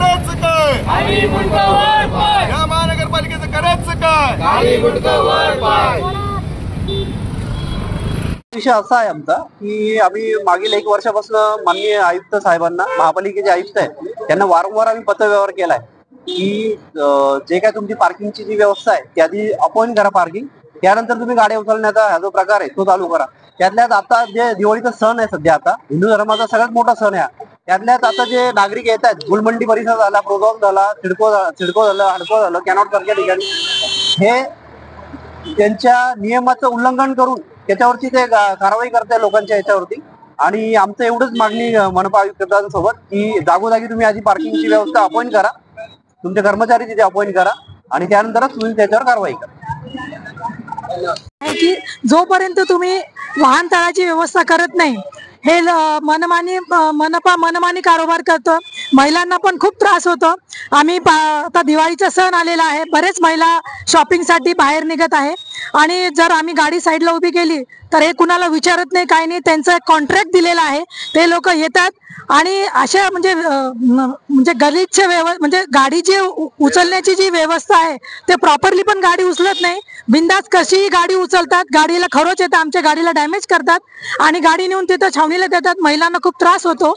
करायचं काय? या महानगरपालिकेचं करायचं काय? विषय असा आहे आमचा की आम्ही मागील 1 वर्षापासून माननीय आयुक्त साहेबांना, महापालिकेचे आयुक्त आहेत, त्यांना वारंवार आम्ही पत्रव्यवहार केलाय की जे काय तुमची पार्किंगची जी व्यवस्था आहे ती आधी अपॉइंट करा पार्किंग, त्यानंतर तुम्ही गाड्या उचलण्याचा हा जो प्रकार आहे तो चालू करा. त्यातल्यात आता जे दिवाळीचा सण आहे, सध्या आता हिंदू धर्माचा सगळ्यात मोठा सण आहे, त्यातल्यात आता जे नागरिक येत आहेत, गुलमंडी परिसर झाला, प्रोझॉन झाला, सिडको झालं, हडको झालं, कॅनॉट सारख्या ठिकाणी हे त्यांच्या नियमाचं उल्लंघन करून त्याच्यावरती ते कारवाई करताय लोकांच्या याच्यावरती. आणि आमचं एवढंच मागणी मनपा आयुक्तांसोबत की जागोजागी तुम्ही आधी पार्किंगची व्यवस्था अपॉइंट करा, तुमचे कर्मचारी तिथे अपॉइंट करा आणि त्यानंतरच तुम्ही त्याच्यावर कारवाई करा. की जोपर्यंत तुम्ही वाहनतळाची व्यवस्था करत नाही, हे मनपा मनमानी कारभार करतो. महिलांना पण खूप त्रास होतो. आम्ही आता दिवाळीचा सण आलेला आहे, बरेच महिला शॉपिंगसाठी बाहेर निघत आहे आणि जर आम्ही गाडी साईडला उभी केली तर हे कुणाला विचारत नाही, काही नाही, त्यांचं कॉन्ट्रॅक्ट दिलेला आहे, ते लोक येतात आणि अशा म्हणजे गलिच्छ म्हणजे गाडी जी उचलण्याची जी व्यवस्था आहे ते प्रॉपरली पण गाडी उचलत नाही, बिंदास कशीही गाडी उचलतात, गाडीला खरोच येतं, आमच्या गाडीला डॅमेज करतात आणि गाडी नेऊन तिथं छावणीला देतात. महिलांना खूप त्रास होतो.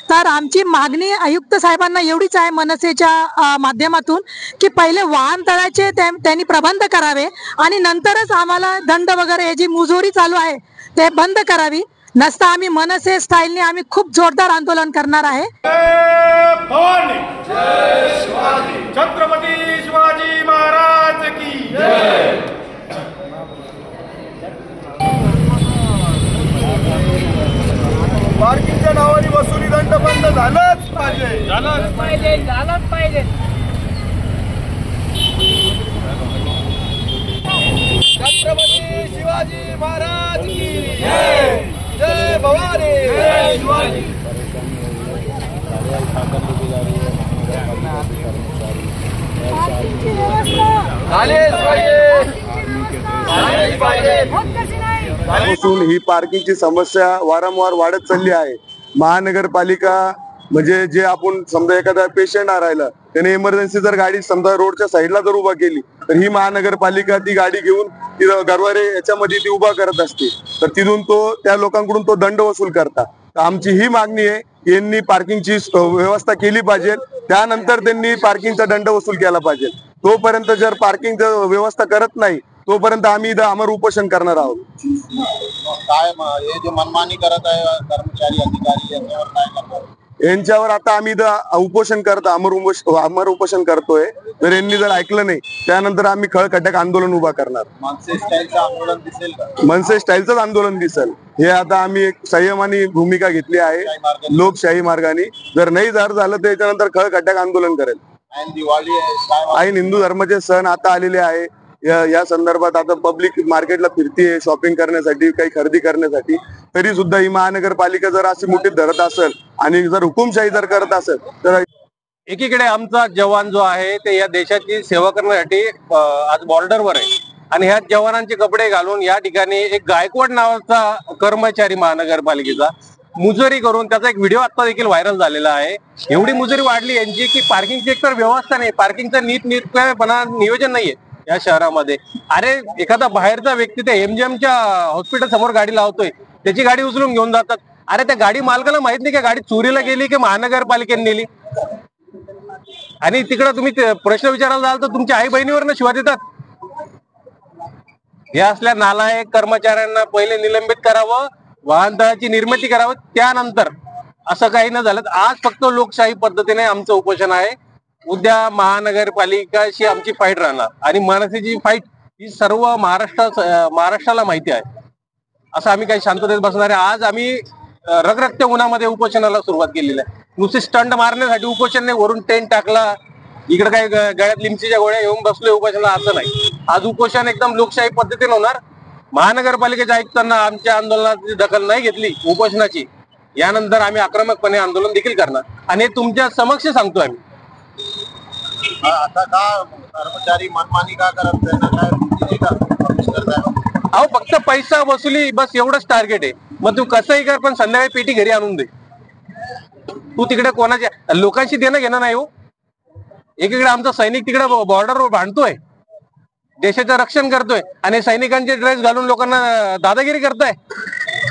तर आमची मागणी आयुक्त साहेबांना एवढीच आहे मनसेच्या माध्यमातून की पहिले वाहनतळाचे त्यांनी प्रबंध करावे आणि नंतरच आम्हाला दंड वगैरे हे जी मुजोरी चालू आहे ते बंद करावी, नसता आम्ही मनसे स्टाईलने आम्ही खूप जोरदार आंदोलन करणार आहे. छत्रपती शिवाजी महाराज की जय. पार्किंगच्या नावाने वसुली दंड बंद झालंच पाहिजे, झालंच पाहिजे. छत्रपती शिवाजी महाराज की जय. जय भवानी, जय शिवाजी. ही पार्किंगची समस्या वारंवार वाढत चालली आहे. महानगरपालिका म्हणजे जे आपण समजा एखादा पेशंट राहिला, त्याने इमर्जन्सी जर गाडी समजा रोडच्या साईडला जर उभा केली तर ही महानगरपालिका ती गाडी घेऊन गरवारे याच्यामध्ये ती उभा करत असते, तर तिथून तो त्या लोकांकडून तो दंड वसूल करता. तर आमची ही मागणी आहे, यांनी पार्किंगची व्यवस्था केली पाहिजे, त्यानंतर त्यांनी पार्किंगचा दंड वसूल केला पाहिजे. तोपर्यंत जर पार्किंग व्यवस्था करत नाही तोपर्यंत आम्ही इथं अमर उपोषण करणार आहोत. काय हे जे मनमानी करत आहे कर्मचारी अधिकारी यांच्यावर काय करणार? यांच्यावर आता आम्ही इथं उपोषण करतो, अमर उपोषण करतोय. जर यांनी जर ऐकलं नाही त्यानंतर आम्ही खळखट्याक आंदोलन उभा करणार. मनसे स्टाईलचं आंदोलन दिसेल का? मनसे स्टाईलचंच आंदोलन दिसेल. हे आता आम्ही एक संयमाने भूमिका घेतली आहे, लोकशाही मार्गाने. जर नाही जर झालं तर त्याच्यानंतर खळखट्याक आंदोलन करेल. दिवाळी आहे, हिंदू धर्माचे सण आता आलेले आहे. या संदर्भात आता पब्लिक मार्केटला फिरतीये शॉपिंग करण्यासाठी, काही खरेदी करण्यासाठी. तरी सुद्धा ही महानगरपालिका जर अशी मुठीत धरत असेल आणि जर हुकुमशाही जर करत असेल तर एकीकडे आमचा जवान जो आहे ते या देशाची सेवा करण्यासाठी आज बॉर्डरवर आहे आणि ह्या जवानांचे कपडे घालून या ठिकाणी एक गायकवाड नावाचा कर्मचारी महानगरपालिकेचा मुजोरी करून त्याचा एक व्हिडिओ आता देखील व्हायरल झालेला आहे. एवढी मुजोरी वाढली यांची की पार्किंगची एकतर व्यवस्था नाही, पार्किंगचं नीटनेटकेपणा नियोजन नाहीये या शहरामध्ये. अरे एखादा बाहेरचा व्यक्ती त्या एमजीएमच्या हॉस्पिटल समोर गाडी लावतोय, त्याची गाडी उचलून घेऊन जातात. अरे त्या गाडी मालकाला माहित नाही का गाडी चोरीला गेली की महानगरपालिकेने नेली? आणि तिकडे तुम्ही प्रश्न विचारायला जाल तर तुमच्या आई बहिणीवरनं शिवाय देतात. हे असल्या नालायक कर्मचाऱ्यांना पहिले निलंबित करावं, वाहनतळाची निर्मिती करावं, त्यानंतर असं काही न झालं. आज फक्त लोकशाही पद्धतीने आमचं उपोषण आहे. उद्या महानगरपालिकाशी आमची फाईट राहणार आणि मनसेची फाईट ही सर्व महाराष्ट्राला माहिती आहे. असं आम्ही काही शांततेत बसणार आहे. आज आम्ही रगरगत्या उन्हामध्ये उपोषणाला सुरुवात केलेली आहे. नुसते स्टंट मारण्यासाठी उपोषण नाही, वरून टेंट टाकला, इकडे काही गळ्यात लिमचीच्या गोळ्या येऊन बसलोय उपोषणाला, असं नाही. आज उपोषण एकदम लोकशाही पद्धतीने होणार. महानगरपालिकेच्या आयुक्तांना आमच्या आंदोलनाची दखल नाही घेतली उपोषणाची, यानंतर आम्ही आक्रमकपणे आंदोलन देखील करणार आणि हे तुमच्या समक्ष सांगतो आम्ही. आता का कर्मचारी मनमानी का करत अहो फक्त पैसा वसुली बस एवढंच टार्गेट आहे. मग तू कसंही कर पण संध्याकाळी पेटी घरी आणून दे. तू तिकडे कोणाच्या लोकांशी देणं घेणं नाही हो. एकीकडे आमचा सैनिक तिकडे बॉर्डरवर भांडतोय, देशाचं रक्षण करतोय, आणि सैनिकांचे ड्रेस घालून लोकांना दादागिरी करताय.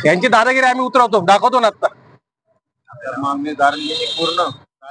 यांची दादागिरी आम्ही उतरवतो, दाखवतो ना आता. मागणी झाली पूर्ण